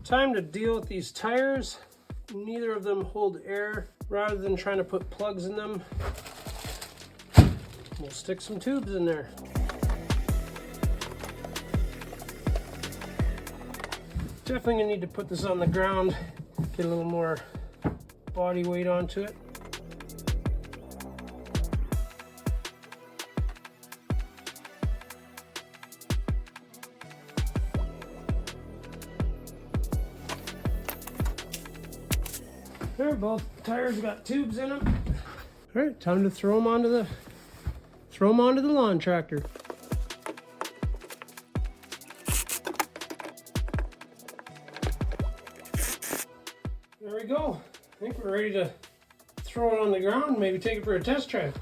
Time to deal with these tires. Neither of them hold air. Rather than trying to put plugs in them, we'll stick some tubes in there. Definitely gonna need to put this on the ground, get a little more body weight onto it. There, both tires got tubes in them. All right, time to throw them onto the lawn tractor. There we go. I think we're ready to throw it on the ground and maybe take it for a test drive.